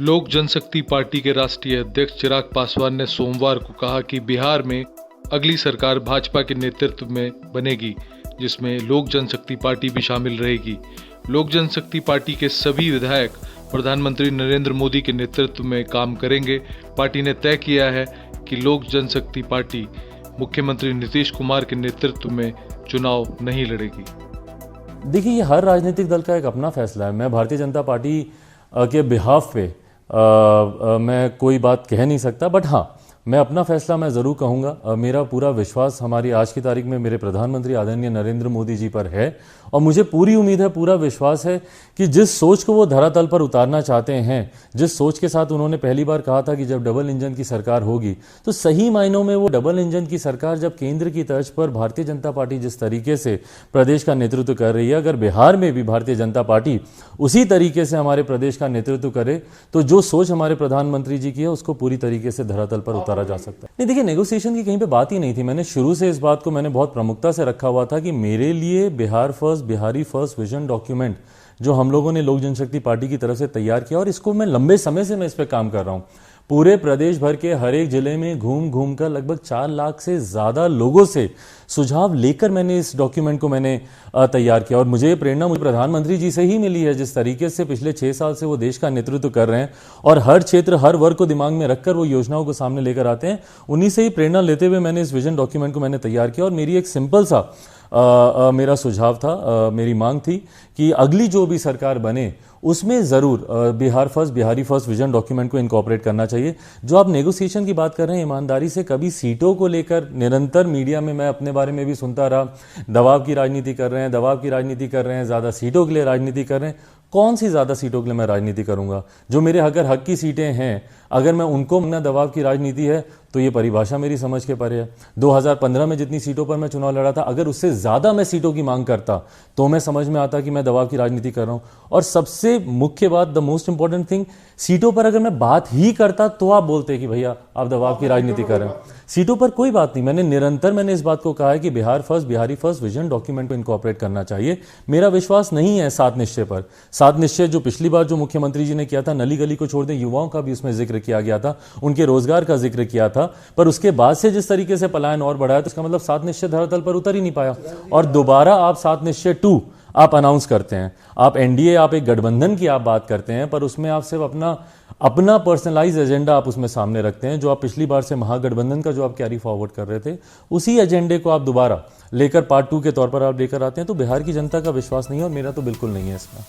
लोक जनशक्ति पार्टी के राष्ट्रीय अध्यक्ष चिराग पासवान ने सोमवार को कहा कि बिहार में अगली सरकार भाजपा के नेतृत्व में बनेगी, जिसमें लोक जनशक्ति पार्टी भी शामिल रहेगी। लोक जनशक्ति पार्टी के सभी विधायक प्रधानमंत्री नरेंद्र मोदी के नेतृत्व में काम करेंगे। पार्टी ने तय किया है कि लोक जनशक्ति पार्टी मुख्यमंत्री नीतीश कुमार के नेतृत्व में चुनाव नहीं लड़ेगी। देखिए, ये हर राजनीतिक दल का एक अपना फैसला है। मैं भारतीय जनता पार्टी के बिहाफ पे मैं कोई बात कह नहीं सकता, बट हाँ, मैं अपना फैसला मैं ज़रूर कहूँगा। मेरा पूरा विश्वास हमारी आज की तारीख में मेरे प्रधानमंत्री आदरणीय नरेंद्र मोदी जी पर है और मुझे पूरी उम्मीद है, पूरा विश्वास है कि जिस सोच को वो धरातल पर उतारना चाहते हैं, जिस सोच के साथ उन्होंने पहली बार कहा था कि जब डबल इंजन की सरकार होगी, तो सही मायनों में वो डबल इंजन की सरकार जब केंद्र की तर्ज पर भारतीय जनता पार्टी जिस तरीके से प्रदेश का नेतृत्व कर रही है, अगर बिहार में भी भारतीय जनता पार्टी उसी तरीके से हमारे प्रदेश का नेतृत्व करे तो जो सोच हमारे प्रधानमंत्री जी की है उसको पूरी तरीके से धरातल पर उतारा जा सकता है। नहीं, देखिए, नेगोशिएशन की कहीं पे बात ही नहीं थी। मैंने शुरू से इस बात को मैंने बहुत प्रमुखता से रखा हुआ था कि मेरे लिए Bihar first, Bihari first vision document जो हम लोगों ने लोक जनशक्ति पार्टी की तरफ से तैयार किया, और इसको मैं लंबे समय से मैं इस पर काम कर रहा हूं। पूरे प्रदेश भर के हर एक जिले में घूम घूम कर लगभग 4 लाख से ज्यादा लोगों से सुझाव लेकर मैंने इस डॉक्यूमेंट को मैंने तैयार किया। और मुझे प्रेरणा मुझे प्रधानमंत्री जी से ही मिली है, जिस तरीके से पिछले 6 साल से वो देश का नेतृत्व कर रहे हैं और हर क्षेत्र, हर वर्ग को दिमाग में रखकर वो योजनाओं को सामने लेकर आते हैं। उन्हीं से ही प्रेरणा लेते हुए मैंने इस विजन डॉक्यूमेंट को मैंने तैयार किया। और मेरी एक सिंपल सा मेरा सुझाव था, मेरी मांग थी कि अगली जो भी सरकार बने उसमें जरूर Bihar first, Bihari first vision document को इनकॉर्पोरेट करना चाहिए। जो आप नेगोशिएशन की बात कर रहे हैं, ईमानदारी से कभी सीटों को लेकर निरंतर मीडिया में मैं अपने बारे में भी सुनता रहा, दबाव की राजनीति कर रहे हैं, दबाव की राजनीति कर रहे हैं, ज्यादा सीटों के लिए राजनीति कर रहे हैं। कौन सी ज्यादा सीटों के लिए मैं राजनीति करूंगा? जो मेरे अगर हक की सीटें हैं, अगर मैं उनको ना, दबाव की राजनीति है तो ये परिभाषा मेरी समझ के परे है। 2015 में जितनी सीटों पर मैं चुनाव लड़ा था, अगर उससे ज्यादा मैं सीटों की मांग करता तो मैं समझ में आता कि मैं दबाव की राजनीति कर रहा हूं। और सबसे मुख्य बात, द मोस्ट इंपॉर्टेंट थिंग, सीटों पर अगर मैं बात ही करता तो आप बोलते कि भैया आप दबाव की राजनीति कर रहे हैं। सीटों पर कोई बात नहीं। मैंने इस बात को कहा है कि Bihar first, Bihari first vision document को इनकॉर्पोरेट करना चाहिए। मेरा विश्वास नहीं है 7 निश्चय पर। 7 निश्चय जो पिछली बार जो मुख्यमंत्री जी ने किया था, नली गली को छोड़ दें, युवाओं का भी उसमें जिक्र किया गया था, उनके रोजगार का जिक्र किया था, पर उसके बाद से जिस तरीके से पलायन और बढ़ाया, तो इसका मतलब 7 निश्चय धरातल पर उतर ही नहीं पाया। और दोबारा आप 7 निश्चय 2 आप अनाउंस करते हैं, आप एनडीए, आप एक गठबंधन की आप बात करते हैं, पर उसमें आप सिर्फ अपना पर्सनलाइज एजेंडा आप उसमें सामने रखते हैं। जो आप पिछली बार से महागठबंधन का जो आप कैरी फॉरवर्ड कर रहे थे, उसी एजेंडे को आप दोबारा लेकर पार्ट 2 के तौर पर आप लेकर आते हैं। तो बिहार की जनता का विश्वास नहीं है और मेरा तो बिल्कुल नहीं है इसमें।